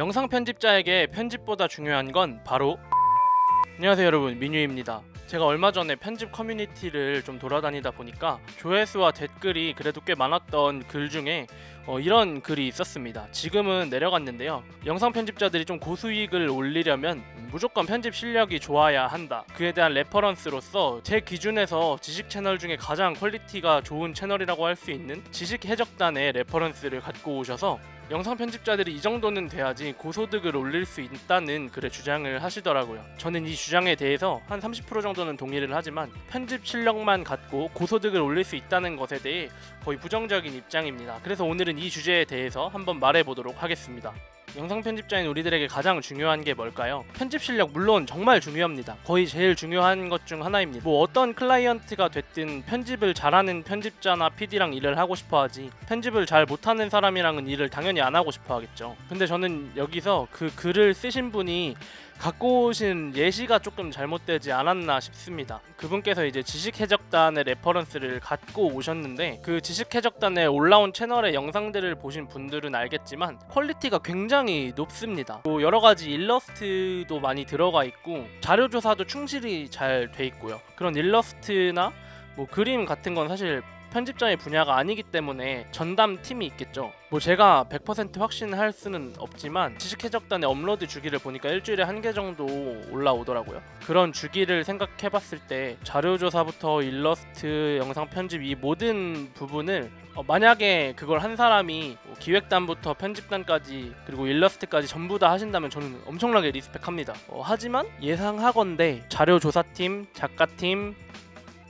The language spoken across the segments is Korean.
영상 편집자에게 편집보다 중요한 건 바로 안녕하세요 여러분, 민유입니다. 제가 얼마 전에 편집 커뮤니티를 좀 돌아다니다 보니까 조회수와 댓글이 그래도 꽤 많았던 글 중에 이런 글이 있었습니다. 지금은 내려갔는데요. 영상 편집자들이 좀 고수익을 올리려면 무조건 편집 실력이 좋아야 한다. 그에 대한 레퍼런스로서 제 기준에서 지식 채널 중에 가장 퀄리티가 좋은 채널이라고 할 수 있는 지식 해적단의 레퍼런스를 갖고 오셔서 영상 편집자들이 이 정도는 돼야지 고소득을 올릴 수 있다는 글의 주장을 하시더라고요. 저는 이 주장에 대해서 한 30% 정도는 동의를 하지만 편집 실력만 갖고 고소득을 올릴 수 있다는 것에 대해 거의 부정적인 입장입니다. 그래서 오늘은 이 주제에 대해서 한번 말해보도록 하겠습니다. 영상 편집자인 우리들에게 가장 중요한 게 뭘까요? 편집 실력 물론 정말 중요합니다. 거의 제일 중요한 것 중 하나입니다. 뭐 어떤 클라이언트가 됐든 편집을 잘하는 편집자나 PD랑 일을 하고 싶어 하지 편집을 잘 못하는 사람이랑은 일을 당연히 안 하고 싶어 하겠죠. 근데 저는 여기서 그 글을 쓰신 분이 갖고 오신 예시가 조금 잘못되지 않았나 싶습니다. 그분께서 이제 지식해적단의 레퍼런스를 갖고 오셨는데 그 지식해적단에 올라온 채널의 영상들을 보신 분들은 알겠지만 퀄리티가 굉장히 높습니다. 또 여러가지 일러스트도 많이 들어가 있고 자료조사도 충실히 잘 돼 있고요. 그런 일러스트나 뭐 그림 같은 건 사실 편집자의 분야가 아니기 때문에 전담 팀이 있겠죠. 뭐 제가 100% 확신할 수는 없지만 지식해적단의 업로드 주기를 보니까 일주일에 1개 정도 올라오더라고요. 그런 주기를 생각해봤을 때 자료조사부터 일러스트, 영상 편집 이 모든 부분을 만약에 그걸 한 사람이 기획단부터 편집단까지 그리고 일러스트까지 전부 다 하신다면 저는 엄청나게 리스펙합니다. 하지만 예상하건대 자료조사팀, 작가팀,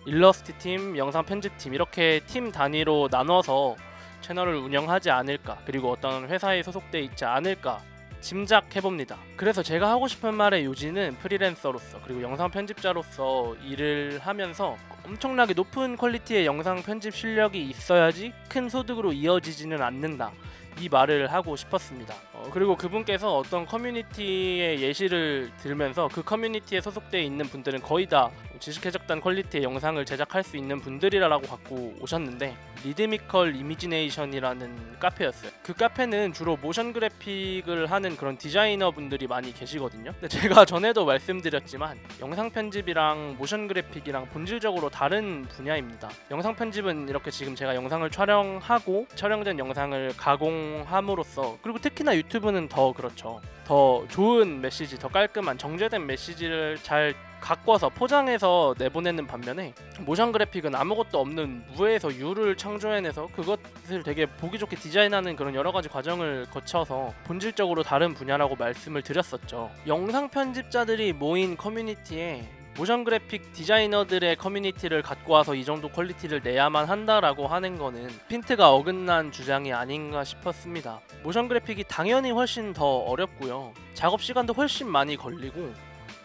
일러스트팀, 영상 편집팀 이렇게 팀 단위로 나눠서 채널을 운영하지 않을까, 그리고 어떤 회사에 소속돼 있지 않을까 짐작해봅니다. 그래서 제가 하고 싶은 말의 요지는 프리랜서로서 그리고 영상 편집자로서 일을 하면서 엄청나게 높은 퀄리티의 영상 편집 실력이 있어야지 큰 소득으로 이어지지는 않는다, 이 말을 하고 싶었습니다. 그리고 그분께서 어떤 커뮤니티의 예시를 들면서 그 커뮤니티에 소속되어 있는 분들은 거의 다 지식해적단 퀄리티의 영상을 제작할 수 있는 분들이라고 갖고 오셨는데 리드미컬 이미지네이션이라는 카페였어요. 그 카페는 주로 모션 그래픽을 하는 그런 디자이너 분들이 많이 계시거든요. 근데 제가 전에도 말씀드렸지만 영상 편집이랑 모션 그래픽이랑 본질적으로 다른 분야입니다. 영상 편집은 이렇게 지금 제가 영상을 촬영하고 촬영된 영상을 가공함으로써, 그리고 특히나 유튜브는 더 그렇죠. 더 좋은 메시지, 더 깔끔한 정제된 메시지를 잘 가꿔서 포장해서 내보내는 반면에 모션 그래픽은 아무것도 없는 무에서 유를 창조해내서 그것을 되게 보기 좋게 디자인하는 그런 여러가지 과정을 거쳐서 본질적으로 다른 분야라고 말씀을 드렸었죠. 영상 편집자들이 모인 커뮤니티에 모션 그래픽 디자이너들의 커뮤니티를 갖고 와서 이 정도 퀄리티를 내야만 한다라고 하는 거는 핀트가 어긋난 주장이 아닌가 싶었습니다. 모션 그래픽이 당연히 훨씬 더 어렵고요. 작업 시간도 훨씬 많이 걸리고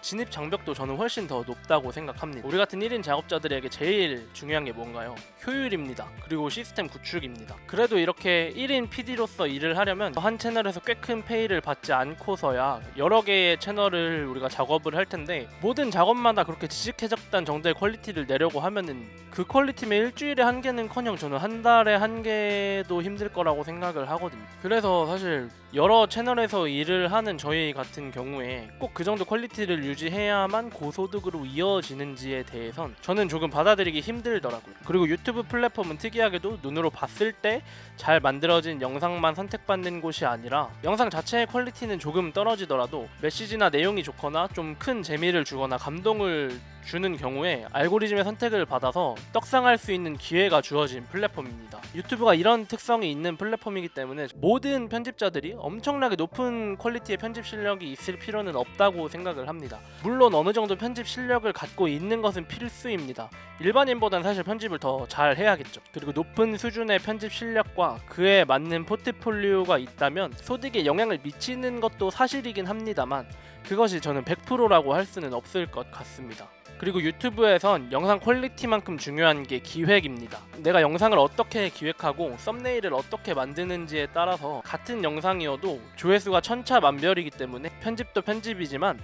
진입 장벽도 저는 훨씬 더 높다고 생각합니다. 우리 같은 1인 작업자들에게 제일 중요한 게 뭔가요? 효율입니다. 그리고 시스템 구축입니다. 그래도 이렇게 1인 PD로서 일을 하려면 한 채널에서 꽤 큰 페이를 받지 않고서야 여러 개의 채널을 우리가 작업을 할 텐데 모든 작업마다 그렇게 지식해적단 정도의 퀄리티를 내려고 하면은 그 퀄리티면 일주일에 1개는커녕 저는 한 달에 1개도 힘들 거라고 생각을 하거든요. 그래서 사실 여러 채널에서 일을 하는 저희 같은 경우에 꼭 그 정도 퀄리티를 유지해야만 고소득으로 이어지는지에 대해선 저는 조금 받아들이기 힘들더라고요. 그리고 유튜브 플랫폼은 특이하게도 눈으로 봤을 때 잘 만들어진 영상만 선택받는 곳이 아니라 영상 자체의 퀄리티는 조금 떨어지더라도 메시지나 내용이 좋거나 좀 큰 재미를 주거나 감동을 주는 경우에 알고리즘의 선택을 받아서 떡상할 수 있는 기회가 주어진 플랫폼입니다. 유튜브가 이런 특성이 있는 플랫폼이기 때문에 모든 편집자들이 엄청나게 높은 퀄리티의 편집 실력이 있을 필요는 없다고 생각을 합니다. 물론 어느 정도 편집 실력을 갖고 있는 것은 필수입니다. 일반인보다는 사실 편집을 더 잘 해야겠죠. 그리고 높은 수준의 편집 실력과 그에 맞는 포트폴리오가 있다면 소득에 영향을 미치는 것도 사실이긴 합니다만 그것이 저는 100%라고 할 수는 없을 것 같습니다. 그리고 유튜브에선 영상 퀄리티만큼 중요한 게 기획입니다. 내가 영상을 어떻게 기획하고 썸네일을 어떻게 만드는지에 따라서 같은 영상이어도 조회수가 천차만별이기 때문에 편집도 편집이지만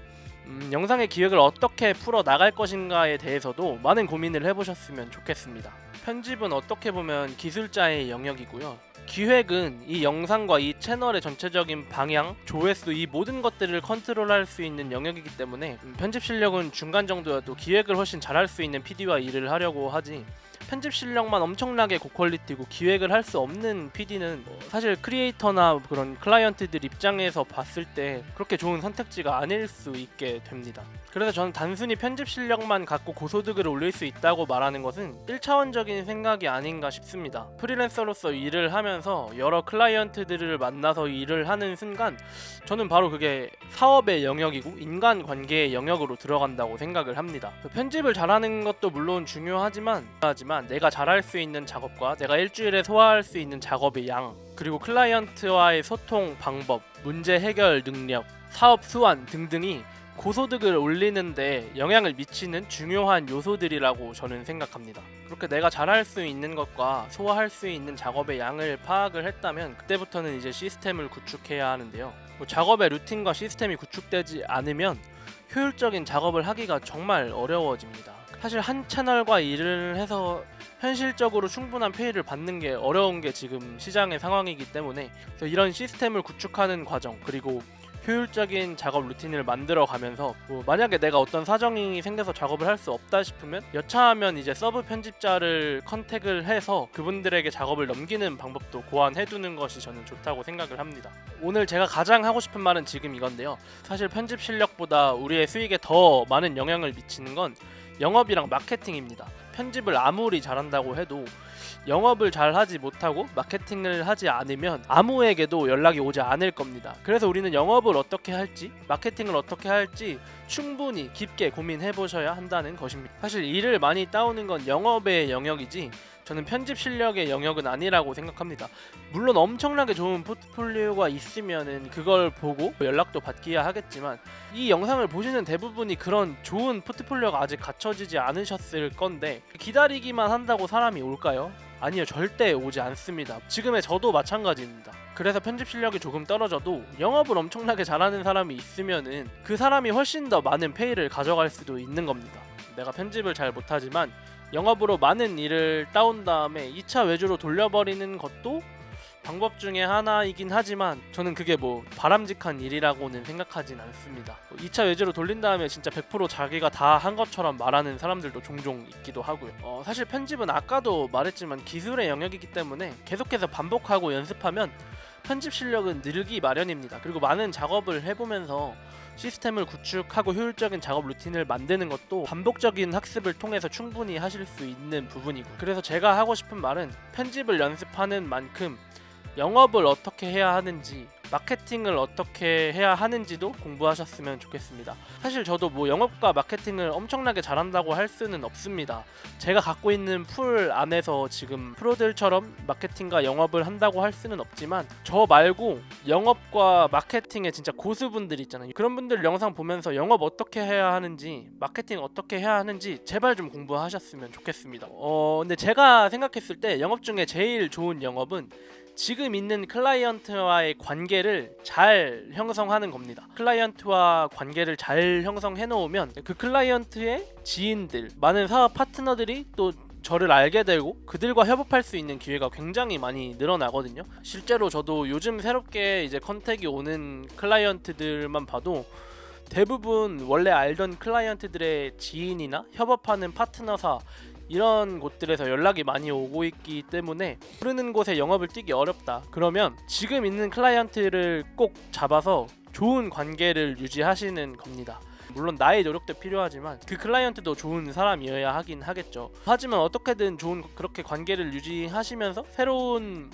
영상의 기획을 어떻게 풀어 나갈 것인가에 대해서도 많은 고민을 해보셨으면 좋겠습니다. 편집은 어떻게 보면 기술자의 영역이고요. 기획은 이 영상과 이 채널의 전체적인 방향, 조회수 이 모든 것들을 컨트롤할 수 있는 영역이기 때문에 편집 실력은 중간 정도여도 기획을 훨씬 잘할 수 있는 PD와 일을 하려고 하지, 편집 실력만 엄청나게 고퀄리티고 기획을 할 수 없는 PD는 사실 크리에이터나 그런 클라이언트들 입장에서 봤을 때 그렇게 좋은 선택지가 아닐 수 있게 됩니다. 그래서 저는 단순히 편집 실력만 갖고 고소득을 올릴 수 있다고 말하는 것은 1차원적인 생각이 아닌가 싶습니다. 프리랜서로서 일을 하면서 여러 클라이언트들을 만나서 일을 하는 순간 저는 바로 그게 사업의 영역이고 인간관계의 영역으로 들어간다고 생각을 합니다. 편집을 잘하는 것도 물론 중요하지만 내가 잘할 수 있는 작업과 내가 일주일에 소화할 수 있는 작업의 양, 그리고 클라이언트와의 소통 방법, 문제 해결 능력, 사업 수완 등등이 고소득을 올리는데 영향을 미치는 중요한 요소들이라고 저는 생각합니다. 그렇게 내가 잘할 수 있는 것과 소화할 수 있는 작업의 양을 파악을 했다면 그때부터는 이제 시스템을 구축해야 하는데요. 작업의 루틴과 시스템이 구축되지 않으면 효율적인 작업을 하기가 정말 어려워집니다. 사실 한 채널과 일을 해서 현실적으로 충분한 페이를 받는 게 어려운 게 지금 시장의 상황이기 때문에 이런 시스템을 구축하는 과정, 그리고 효율적인 작업 루틴을 만들어 가면서 만약에 내가 어떤 사정이 생겨서 작업을 할 수 없다 싶으면 여차하면 이제 서브 편집자를 컨택을 해서 그분들에게 작업을 넘기는 방법도 고안해 두는 것이 저는 좋다고 생각을 합니다. 오늘 제가 가장 하고 싶은 말은 지금 이건데요. 사실 편집 실력보다 우리의 수익에 더 많은 영향을 미치는 건 영업이랑 마케팅입니다. 편집을 아무리 잘한다고 해도 영업을 잘 하지 못하고 마케팅을 하지 않으면 아무에게도 연락이 오지 않을 겁니다. 그래서 우리는 영업을 어떻게 할지, 마케팅을 어떻게 할지 충분히 깊게 고민해 보셔야 한다는 것입니다. 사실 일을 많이 따오는 건 영업의 영역이지 저는 편집 실력의 영역은 아니라고 생각합니다. 물론 엄청나게 좋은 포트폴리오가 있으면은 그걸 보고 연락도 받기야 하겠지만 이 영상을 보시는 대부분이 그런 좋은 포트폴리오가 아직 갖춰지지 않으셨을 건데 기다리기만 한다고 사람이 올까요? 아니요, 절대 오지 않습니다. 지금의 저도 마찬가지입니다. 그래서 편집 실력이 조금 떨어져도 영업을 엄청나게 잘하는 사람이 있으면은 그 사람이 훨씬 더 많은 페이를 가져갈 수도 있는 겁니다. 내가 편집을 잘 못하지만 영업으로 많은 일을 따온 다음에 2차 외주로 돌려버리는 것도 방법 중에 하나이긴 하지만 저는 그게 바람직한 일이라고는 생각하진 않습니다. 2차 외주로 돌린 다음에 진짜 100% 자기가 다 한 것처럼 말하는 사람들도 종종 있기도 하고요. 사실 편집은 아까도 말했지만 기술의 영역이기 때문에 계속해서 반복하고 연습하면 편집 실력은 늘기 마련입니다. 그리고 많은 작업을 해보면서 시스템을 구축하고 효율적인 작업 루틴을 만드는 것도 반복적인 학습을 통해서 충분히 하실 수 있는 부분이고, 그래서 제가 하고 싶은 말은 편집을 연습하는 만큼 영업을 어떻게 해야 하는지, 마케팅을 어떻게 해야 하는지도 공부하셨으면 좋겠습니다. 사실 저도 영업과 마케팅을 엄청나게 잘한다고 할 수는 없습니다. 제가 갖고 있는 풀 안에서 지금 프로들처럼 마케팅과 영업을 한다고 할 수는 없지만 저 말고 영업과 마케팅의 진짜 고수분들 있잖아요. 그런 분들 영상 보면서 영업 어떻게 해야 하는지, 마케팅 어떻게 해야 하는지 제발 좀 공부하셨으면 좋겠습니다. 근데 제가 생각했을 때 영업 중에 제일 좋은 영업은 지금 있는 클라이언트와의 관계를 잘 형성하는 겁니다. 클라이언트와 관계를 잘 형성해 놓으면 그 클라이언트의 지인들, 많은 사업 파트너들이 또 저를 알게 되고 그들과 협업할 수 있는 기회가 굉장히 많이 늘어나거든요. 실제로 저도 요즘 새롭게 이제 컨택이 오는 클라이언트들만 봐도 대부분 원래 알던 클라이언트들의 지인이나 협업하는 파트너사 이런 곳들에서 연락이 많이 오고 있기 때문에 모르는 곳에 영업을 뛰기 어렵다. 그러면 지금 있는 클라이언트를 꼭 잡아서 좋은 관계를 유지하시는 겁니다. 물론 나의 노력도 필요하지만 그 클라이언트도 좋은 사람이어야 하긴 하겠죠. 하지만 어떻게든 좋은 그렇게 관계를 유지하시면서 새로운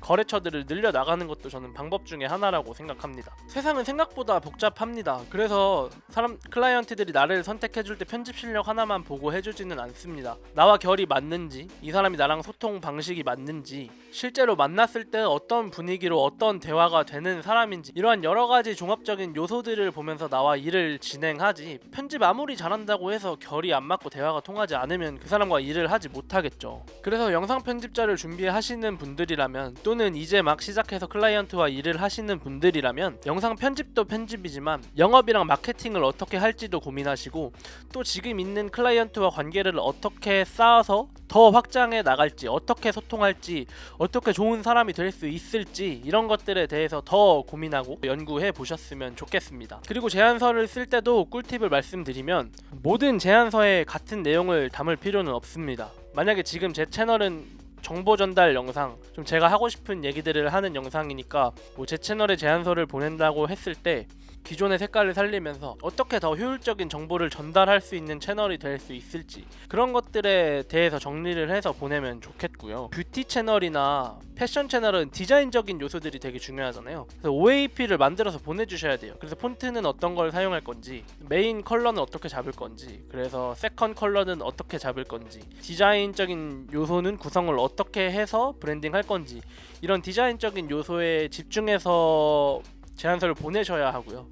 거래처들을 늘려나가는 것도 저는 방법 중에 하나라고 생각합니다. 세상은 생각보다 복잡합니다. 그래서 클라이언트들이 나를 선택해줄 때 편집 실력 하나만 보고 해주지는 않습니다. 나와 결이 맞는지, 이 사람이 나랑 소통 방식이 맞는지, 실제로 만났을 때 어떤 분위기로 어떤 대화가 되는 사람인지, 이러한 여러가지 종합적인 요소들을 보면서 나와 일을 진행하지, 편집 아무리 잘한다고 해서 결이 안 맞고 대화가 통하지 않으면 그 사람과 일을 하지 못하겠죠. 그래서 영상 편집자를 준비하시는 분들이라면 또 또는 이제 막 시작해서 클라이언트와 일을 하시는 분들이라면 영상 편집도 편집이지만 영업이랑 마케팅을 어떻게 할지도 고민하시고 또 지금 있는 클라이언트와 관계를 어떻게 쌓아서 더 확장해 나갈지, 어떻게 소통할지, 어떻게 좋은 사람이 될 수 있을지 이런 것들에 대해서 더 고민하고 연구해 보셨으면 좋겠습니다. 그리고 제안서를 쓸 때도 꿀팁을 말씀드리면 모든 제안서에 같은 내용을 담을 필요는 없습니다. 만약에 지금 제 채널은 정보 전달 영상, 좀 제가 하고 싶은 얘기들을 하는 영상이니까 뭐 제 채널에 제안서를 보낸다고 했을 때 기존의 색깔을 살리면서 어떻게 더 효율적인 정보를 전달할 수 있는 채널이 될 수 있을지 그런 것들에 대해서 정리를 해서 보내면 좋겠고요. 뷰티 채널이나 패션 채널은 디자인적인 요소들이 되게 중요하잖아요. 그래서 OAP를 만들어서 보내주셔야 돼요. 그래서 폰트는 어떤 걸 사용할 건지, 메인 컬러는 어떻게 잡을 건지, 그래서 세컨 컬러는 어떻게 잡을 건지, 디자인적인 요소는 구성을 어떻게 해서 브랜딩 할 건지 이런 디자인적인 요소에 집중해서 제안서를 보내셔야 하고요.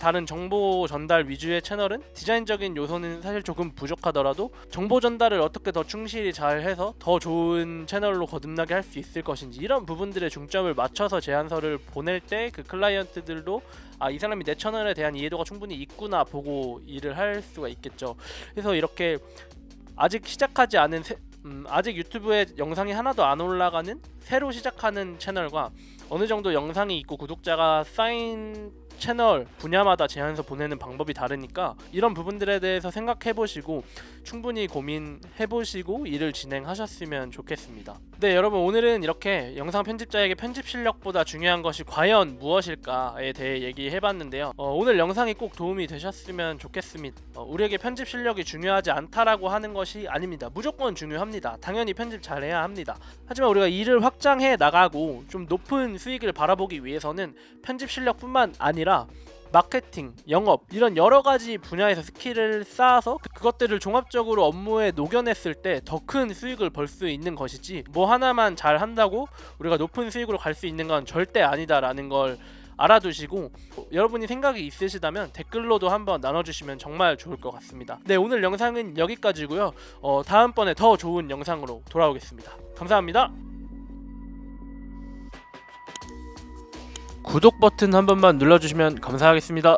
다른 정보 전달 위주의 채널은 디자인적인 요소는 사실 조금 부족하더라도 정보 전달을 어떻게 더 충실히 잘 해서 더 좋은 채널로 거듭나게 할 수 있을 것인지 이런 부분들에 중점을 맞춰서 제안서를 보낼 때 그 클라이언트들도 이 사람이 내 채널에 대한 이해도가 충분히 있구나 보고 일을 할 수가 있겠죠. 그래서 이렇게 아직 시작하지 않은 아직 유튜브에 영상이 하나도 안 올라가는 새로 시작하는 채널과 어느 정도 영상이 있고 구독자가 쌓인 채널 분야마다 제안서 보내는 방법이 다르니까 이런 부분들에 대해서 생각해보시고 충분히 고민해보시고 일을 진행하셨으면 좋겠습니다. 네, 여러분 오늘은 이렇게 영상 편집자에게 편집 실력보다 중요한 것이 과연 무엇일까에 대해 얘기해봤는데요. 오늘 영상이 꼭 도움이 되셨으면 좋겠습니다. 우리에게 편집 실력이 중요하지 않다라고 하는 것이 아닙니다. 무조건 중요합니다. 당연히 편집 잘해야 합니다. 하지만 우리가 일을 확장해 나가고 좀 높은 수익을 바라보기 위해서는 편집 실력뿐만 아니라 마케팅, 영업 이런 여러 가지 분야에서 스킬을 쌓아서 그것들을 종합적으로 업무에 녹여냈을 때 더 큰 수익을 벌 수 있는 것이지 뭐 하나만 잘 한다고 우리가 높은 수익으로 갈 수 있는 건 절대 아니다라는 걸 알아두시고 여러분이 생각이 있으시다면 댓글로도 한번 나눠주시면 정말 좋을 것 같습니다. 네, 오늘 영상은 여기까지고요. 다음번에 더 좋은 영상으로 돌아오겠습니다. 감사합니다. 구독 버튼 한 번만 눌러주시면 감사하겠습니다.